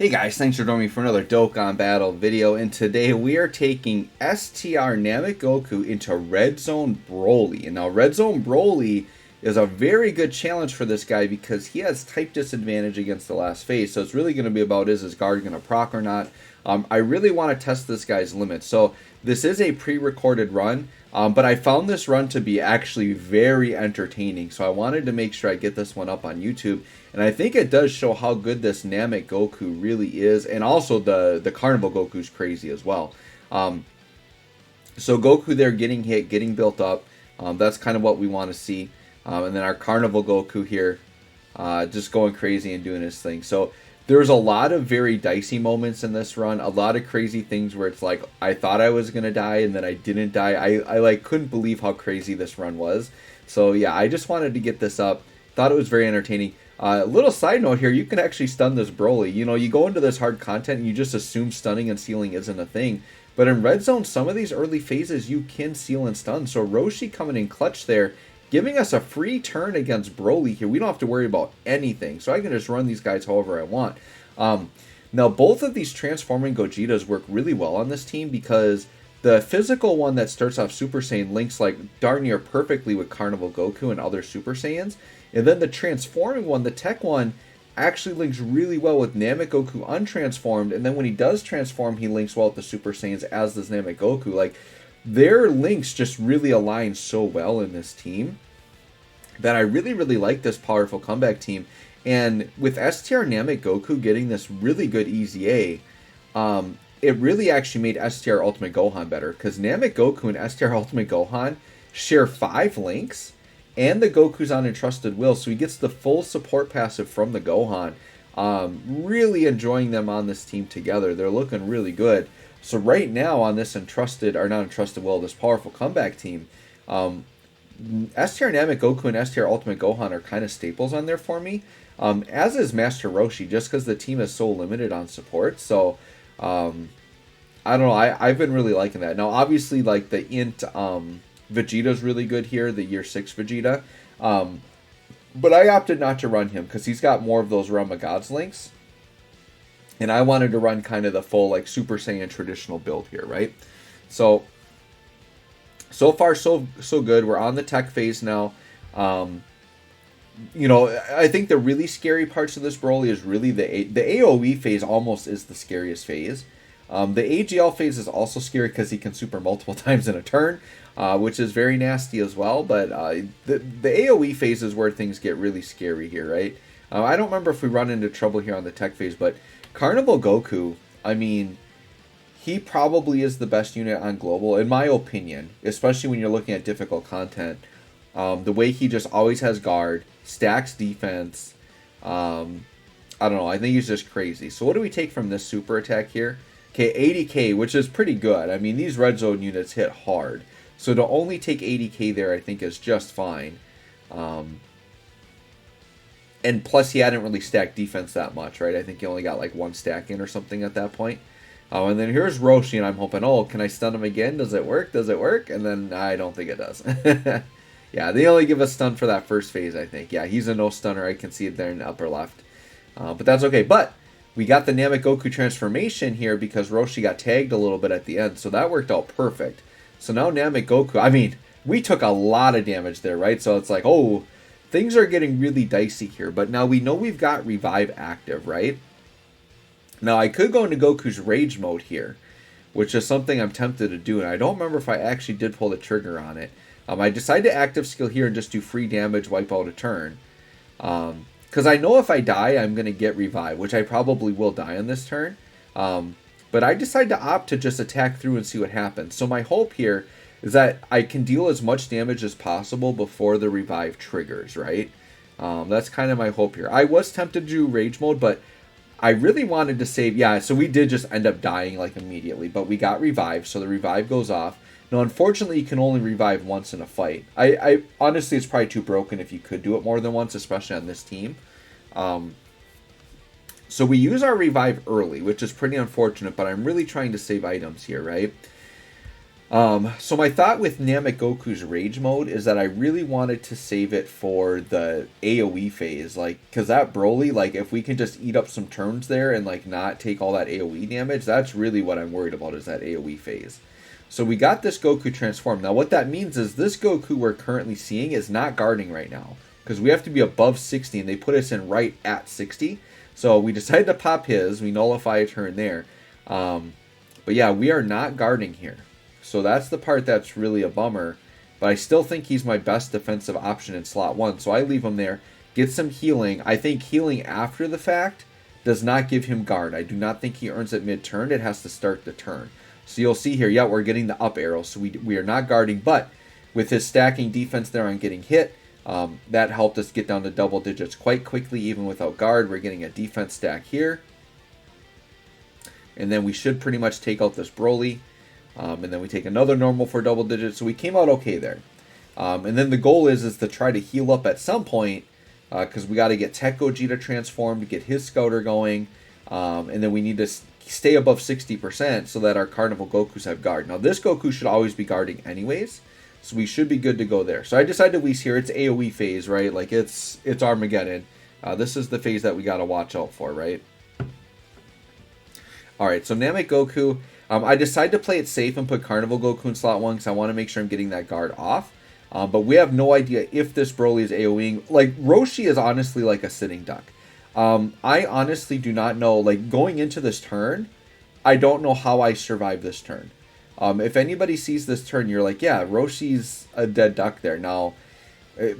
Hey guys, thanks for joining me for another Dokkan Battle video, and today we are taking STR Namek Goku into Red Zone Broly. And now Red Zone Broly is a very good challenge for this guy because he has type disadvantage against the last phase, so it's really going to be about is his guard going to proc or not. I really want to test this guy's limits, so this is a pre-recorded run, but I found this run to be actually very entertaining, so I wanted to make sure I get this one up on YouTube. And I think it does show how good this Namek Goku really is, and also the Carnival Goku's crazy as well. So Goku there getting hit, getting built up, that's kind of what we want to see. And then our Carnival Goku here just going crazy and doing his thing. So there's a lot of very dicey moments in this run, a lot of crazy things where it's like, I thought I was going to die and then I didn't die. I like couldn't believe how crazy this run was. So yeah, I just wanted to get this up. Thought it was very entertaining. Little side note here, you can actually stun this Broly. You know, you go into this hard content and you just assume stunning and sealing isn't a thing. But in Red Zone, some of these early phases you can seal and stun. So Roshi coming in clutch there, giving us a free turn against Broly here. We don't have to worry about anything. So I can just run these guys however I want. Now, both of these transforming Gogetas work really well on this team because the physical one that starts off Super Saiyan links like darn near perfectly with Carnival Goku and other Super Saiyans. And then the transforming one, the tech one, actually links really well with Namek Goku untransformed. And then when he does transform, he links well with the Super Saiyans, as does Namek Goku. Like, their links just really align so well in this team that I really, really like this powerful comeback team. And with STR Namek Goku getting this really good EZA, it really actually made STR Ultimate Gohan better. Because Namek Goku and STR Ultimate Gohan share 5 links. And the Goku's on Entrusted Will, so he gets the full support passive from the Gohan. Really enjoying them on this team together. They're looking really good. So right now on this Entrusted, or not Entrusted Will, this powerful comeback team, STR Namek Goku and STR Ultimate Gohan are kind of staples on there for me. As is Master Roshi, just because the team is so limited on support. So, I don't know, I've been really liking that. Now, obviously, like the Int, Vegeta's really good here, the Year 6 Vegeta. But I opted not to run him because he's got more of those Realm of Gods links. And I wanted to run kind of the full like Super Saiyan traditional build here, right? So far so good. We're on the tech phase now. You know, I think the really scary parts of this Broly is really the AoE phase almost is the scariest phase. The AGL phase is also scary because he can super multiple times in a turn, which is very nasty as well. But the AoE phase is where things get really scary here, right? I don't remember if we run into trouble here on the tech phase, but Carnival Goku, I mean, he probably is the best unit on Global, in my opinion, especially when you're looking at difficult content. The way he just always has guard, stacks defense, I don't know, I think he's just crazy. So what do we take from this super attack here? Okay, 80k, which is pretty good. I mean, these red zone units hit hard. So to only take 80k there, I think is just fine. And plus, he hadn't really stacked defense that much, right? I think he only got like 1 stack in or something at that point. And then here's Roshi, and I'm hoping, oh, can I stun him again? Does it work? Does it work? And then I don't think it does. Yeah, they only give us stun for that first phase, I think. Yeah, he's a no stunner. I can see it there in the upper left. But that's okay. But we got the Namek Goku transformation here because Roshi got tagged a little bit at the end. So that worked out perfect. So now Namek Goku, I mean, we took a lot of damage there, right? So it's like, oh, things are getting really dicey here. But now we know we've got Revive active, right? Now I could go into Goku's Rage mode here, which is something I'm tempted to do. And I don't remember if I actually did pull the trigger on it. I decided to active skill here and just do free damage, wipe out a turn. Because I know if I die, I'm going to get revive, which I probably will die on this turn. But I decided to opt to just attack through and see what happens. So my hope here is that I can deal as much damage as possible before the revive triggers, right? That's kind of my hope here. I was tempted to do rage mode, but I really wanted to save. Yeah, so we did just end up dying like immediately, but we got revived, so the revive goes off. Now, unfortunately, you can only revive once in a fight. I honestly, it's probably too broken if you could do it more than once, especially on this team. So we use our revive early, which is pretty unfortunate, but I'm really trying to save items here, right? So my thought with Namek Goku's Rage Mode is that I really wanted to save it for the AoE phase, like, because that Broly, like, if we can just eat up some turns there and, like, not take all that AoE damage, that's really what I'm worried about, is that AoE phase. So we got this Goku transformed. Now what that means is this Goku we're currently seeing is not guarding right now, because we have to be above 60, and they put us in right at 60. So we decided to pop his, we nullify a turn there. But yeah, we are not guarding here. So that's the part that's really a bummer. But I still think he's my best defensive option in slot 1. So I leave him there. Get some healing. I think healing after the fact does not give him guard. I do not think he earns it mid-turn. It has to start the turn. So you'll see here, yeah, we're getting the up arrow. So we are not guarding. But with his stacking defense there on getting hit, that helped us get down to double digits quite quickly, even without guard. We're getting a defense stack here. And then we should pretty much take out this Broly. And then we take another normal for double digits. So we came out okay there. And then the goal is to try to heal up at some point. Because we got to get Tech Gogeta transformed to get his Scouter going. And then we need to stay above 60% so that our Carnival Gokus have guard. Now this Goku should always be guarding anyways. So we should be good to go there. So I decided to Whis here. It's AoE phase, right? Like it's Armageddon. This is the phase that we got to watch out for, right? Alright, so Namek Goku. I decided to play it safe and put Carnival Goku in slot 1 because I want to make sure I'm getting that guard off. But we have no idea if this Broly is AoEing. Like, Roshi is honestly like a sitting duck. I honestly do not know. Like, going into this turn, I don't know how I survive this turn. If anybody sees this turn, you're like, yeah, Roshi's a dead duck there. Now,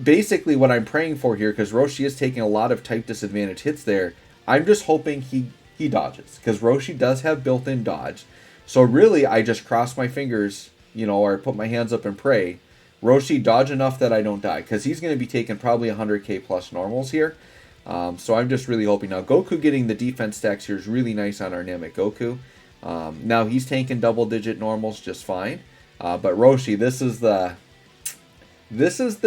basically what I'm praying for here, because Roshi is taking a lot of type disadvantage hits there, I'm just hoping he dodges. Because Roshi does have built-in dodge. So really, I just cross my fingers, you know, or put my hands up and pray. Roshi, dodge enough that I don't die. Because he's going to be taking probably 100k plus normals here. So I'm just really hoping. Now, Goku getting the defense stacks here is really nice on our Namek Goku. Now, he's tanking double-digit normals just fine. But Roshi, this is the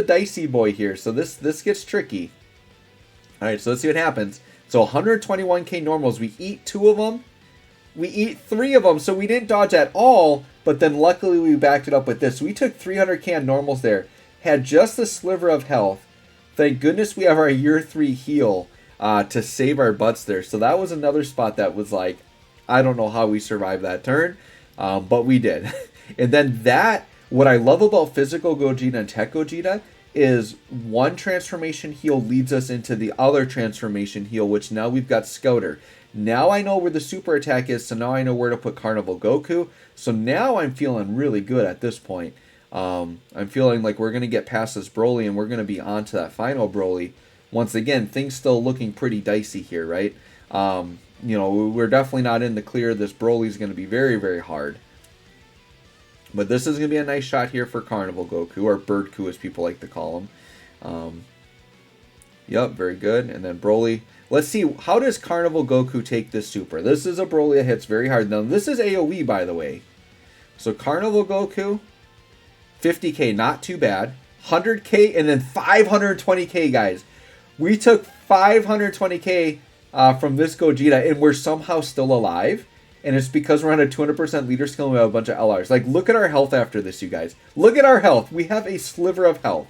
dicey boy here. So this gets tricky. Alright, so let's see what happens. So 121k normals. We eat 2 of them. We eat 3 of them, so we didn't dodge at all, but then luckily we backed it up with this. We took 300k on normals there, had just a sliver of health. Thank goodness we have our year 3 heal to save our butts there. So that was another spot that was like, I don't know how we survived that turn, but we did. And then what I love about Physical Gogeta and Tech Gogeta is one transformation heal leads us into the other transformation heal, which now we've got Scouter. Now I know where the super attack is, so now I know where to put Carnival Goku. So now I'm feeling really good at this point. I'm feeling like we're going to get past this Broly, and we're going to be on to that final Broly. Once again, things still looking pretty dicey here, right? You know, we're definitely not in the clear. This Broly is going to be very, very hard. But this is going to be a nice shot here for Carnival Goku, or Birdku as people like to call him. Yep, very good. And then Broly. Let's see, how does Carnival Goku take this super? This is a Broly that hits very hard. Now, this is AoE, by the way. So, Carnival Goku, 50k, not too bad. 100k, and then 520k, guys. We took 520k from this Gogeta, and we're somehow still alive. And it's because we're on a 200% leader skill and we have a bunch of LRs. Like, look at our health after this, you guys. Look at our health. We have a sliver of health.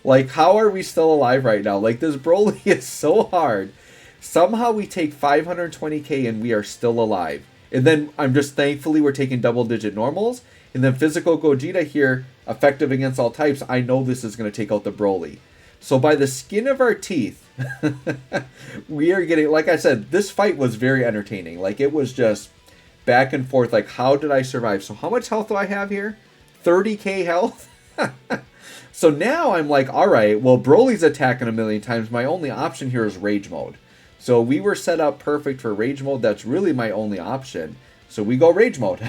Like, how are we still alive right now? Like, this Broly is so hard. Somehow we take 520k and we are still alive. And then I'm just thankfully we're taking double-digit normals. And then Physical Gogeta here, effective against all types. I know this is going to take out the Broly. So by the skin of our teeth, we are getting, like I said, this fight was very entertaining. Like, it was just back and forth. Like, how did I survive? So how much health do I have here? 30k health? So now I'm like, all right, well, Broly's attacking a million times. My only option here is Rage Mode. So we were set up perfect for Rage Mode. That's really my only option. So we go Rage Mode.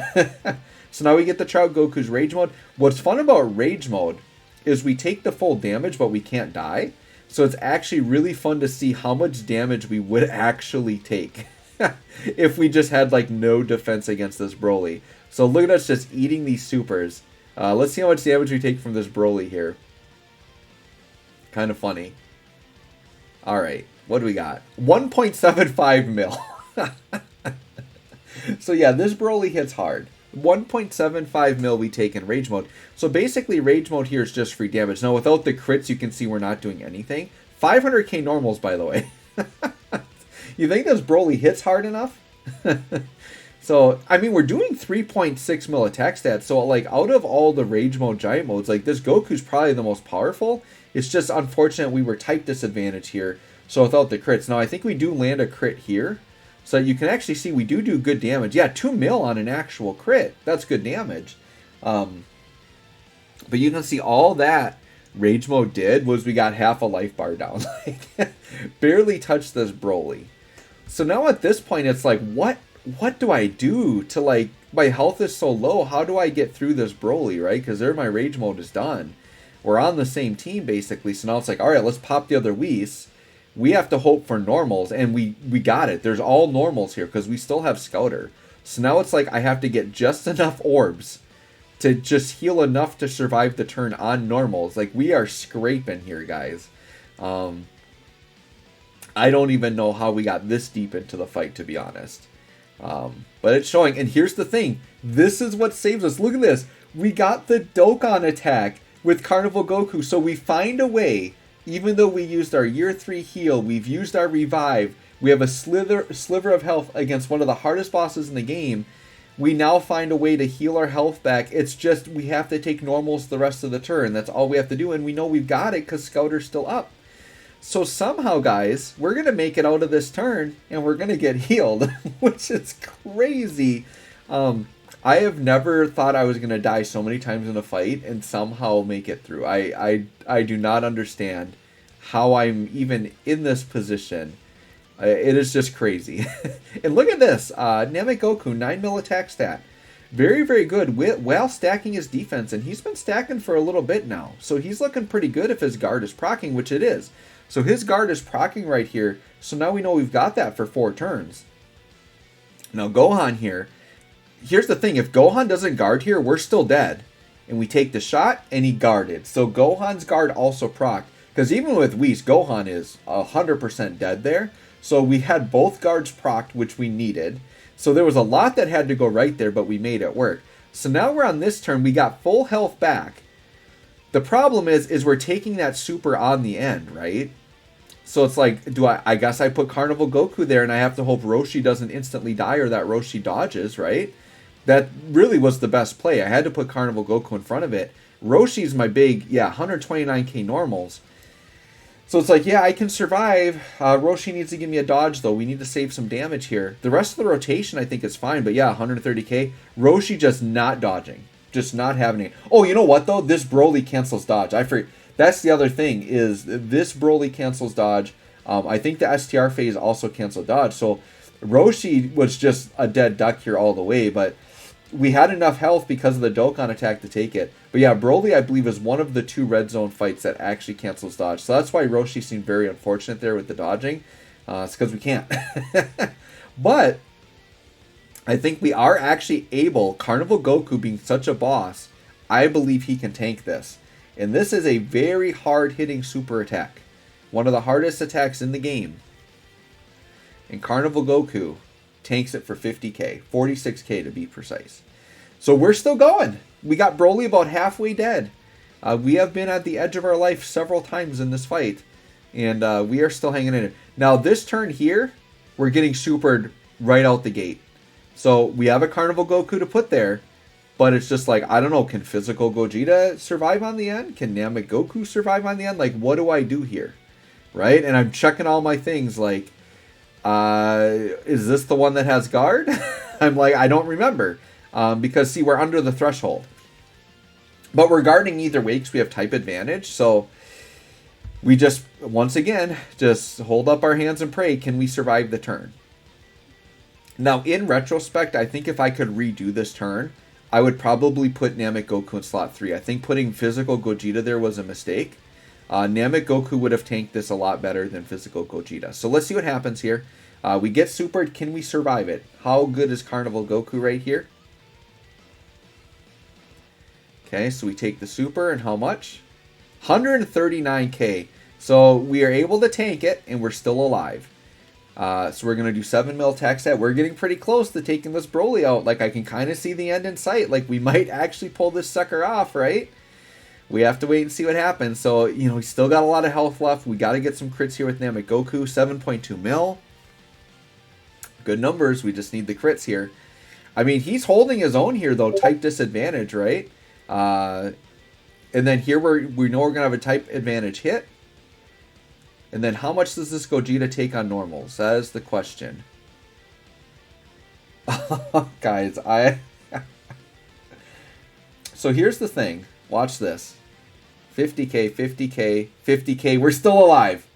So now we get the Trout Goku's Rage Mode. What's fun about Rage Mode is we take the full damage, but we can't die. So it's actually really fun to see how much damage we would actually take if we just had like no defense against this Broly. So look at us just eating these supers. Let's see how much damage we take from this Broly here. Kind of funny. Alright, what do we got? 1.75 mil. So yeah, this Broly hits hard. 1.75 mil we take in Rage Mode. So basically, Rage Mode here is just free damage. Now, without the crits, you can see we're not doing anything. 500k normals, by the way. You think this Broly hits hard enough? So, I mean, we're doing 3.6 mil attack stats. So, like, out of all the Rage Mode, Giant Modes, like, this Goku's probably the most powerful. It's just unfortunate we were type disadvantage here. So, without the crits. Now, I think we do land a crit here. So, you can actually see we do good damage. Yeah, 2 mil on an actual crit. That's good damage. But you can see all that Rage Mode did was we got half a life bar down. Like, barely touched this Broly. So, now at this point, it's like, what do I do to, like, my health is so low, how do I get through this Broly, right? Because there my Rage Mode is done. We're on the same team, basically, so now it's like, alright, let's pop the other Whis. We have to hope for normals, and we got it. There's all normals here, because we still have Scouter. So now it's like I have to get just enough orbs to just heal enough to survive the turn on normals. Like, we are scraping here, guys. I don't even know how we got this deep into the fight, to be honest. But it's showing, and here's the thing, this is what saves us. Look at this, we got the Dokkan attack with Carnival Goku, so we find a way, even though we used our year 3 heal, we've used our revive, we have a sliver of health against one of the hardest bosses in the game, we now find a way to heal our health back. It's just we have to take normals the rest of the turn. That's all we have to do, and we know we've got it because Scouter's still up. So somehow, guys, we're going to make it out of this turn, and we're going to get healed, which is crazy. I have never thought I was going to die so many times in a fight and somehow make it through. I do not understand how I'm even in this position. It is just crazy. And look at this. Namek Goku, 9 mil attack stat. Very, very good while stacking his defense, and he's been stacking for a little bit now. So he's looking pretty good if his guard is proccing, which it is. So his guard is proccing right here. So now we know we've got that for 4 turns. Now Gohan here. Here's the thing. If Gohan doesn't guard here, we're still dead. And we take the shot, and he guarded. So Gohan's guard also procced. Because even with Whis, Gohan is 100% dead there. So we had both guards procced, which we needed. So there was a lot that had to go right there, but we made it work. So now we're on this turn. We got full health back. The problem is we're taking that super on the end, right? So it's like, I guess I put Carnival Goku there and I have to hope Roshi doesn't instantly die or that Roshi dodges, right? That really was the best play. I had to put Carnival Goku in front of it. Roshi's my big, 129k normals. So it's like, yeah, I can survive. Roshi needs to give me a dodge, though. We need to save some damage here. The rest of the rotation, I think, is fine. But yeah, 130k. Roshi just not dodging. Just not having it. Oh, you know what, though? This Broly cancels dodge. I forget. That's the other thing, is this Broly cancels dodge. I think the STR phase also canceled dodge. So Roshi was just a dead duck here all the way. But we had enough health because of the Dokkan attack to take it. But yeah, Broly, I believe, is one of the 2 red zone fights that actually cancels dodge. So that's why Roshi seemed very unfortunate there with the dodging. It's because we can't. But I think we are actually able, Carnival Goku being such a boss, I believe he can tank this. And this is a very hard-hitting super attack. One of the hardest attacks in the game. And Carnival Goku tanks it for 50k. 46k to be precise. So we're still going. We got Broly about halfway dead. We have been at the edge of our life several times in this fight. And we are still hanging in it. Now this turn here, we're getting supered right out the gate. So we have a Carnival Goku to put there. But it's just like, I don't know, can physical Gogeta survive on the end? Can Namek Goku survive on the end? Like, what do I do here? Right? And I'm checking all my things like, is this the one that has guard? I'm like, I don't remember. Because, see, we're under the threshold. But we're guarding either way because we have type advantage. So we just, once again, just hold up our hands and pray. Can we survive the turn? Now, in retrospect, I think if I could redo this turn, I would probably put Namek Goku in slot 3. I think putting physical Gogeta there was a mistake. Namek Goku would have tanked this a lot better than physical Gogeta. So let's see what happens here. We get supered. Can we survive it? How good is Carnival Goku right here? Okay, so we take the super, and how much? 139k. So we are able to tank it, and we're still alive. So we're going to do 7 mil attack set. We're getting pretty close to taking this Broly out. Like, I can kind of see the end in sight. Like, we might actually pull this sucker off, right? We have to wait and see what happens. So, you know, we still got a lot of health left. We got to get some crits here with Namek Goku. 7.2 mil. Good numbers. We just need the crits here. I mean, he's holding his own here, though. Type disadvantage, right? And then here we know we're going to have a type advantage hit. And then how much does this Gogeta take on normals? That is the question. Guys, So here's the thing. Watch this. 50k, 50k, 50k. We're still alive.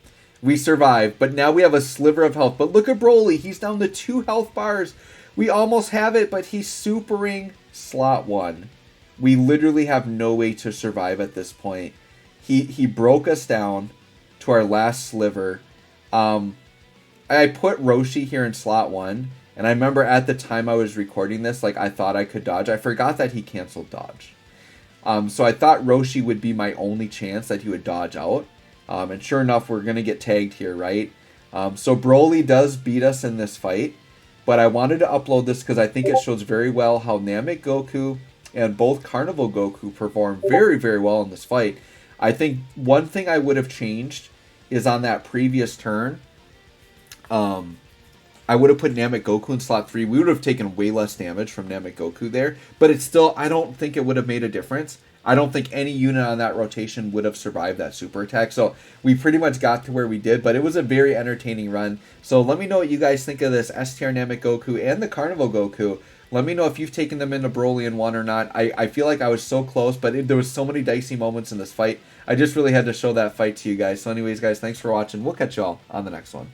We survived. But now we have a sliver of health. But look at Broly. He's down to 2 health bars. We almost have it, but he's supering slot 1. We literally have no way to survive at this point. He broke us down to our last sliver. I put Roshi here in slot 1, and I remember at the time I was recording this, like, I thought I could dodge. I forgot that he canceled dodge. So I thought Roshi would be my only chance that he would dodge out. And sure enough, we're going to get tagged here, right? So Broly does beat us in this fight, but I wanted to upload this because I think it shows very well how Namek Goku and both Carnival Goku perform very, very well in this fight. I think one thing I would have changed is on that previous turn, I would have put Namek Goku in slot 3. We would have taken way less damage from Namek Goku there, but it's still, I don't think it would have made a difference. I don't think any unit on that rotation would have survived that super attack. So we pretty much got to where we did, but it was a very entertaining run. So let me know what you guys think of this STR Namek Goku and the Carnival Goku. Let me know if you've taken them into Broly in 1 or not. I feel like I was so close, but there was so many dicey moments in this fight. I just really had to show that fight to you guys. So anyways, guys, thanks for watching. We'll catch y'all on the next one.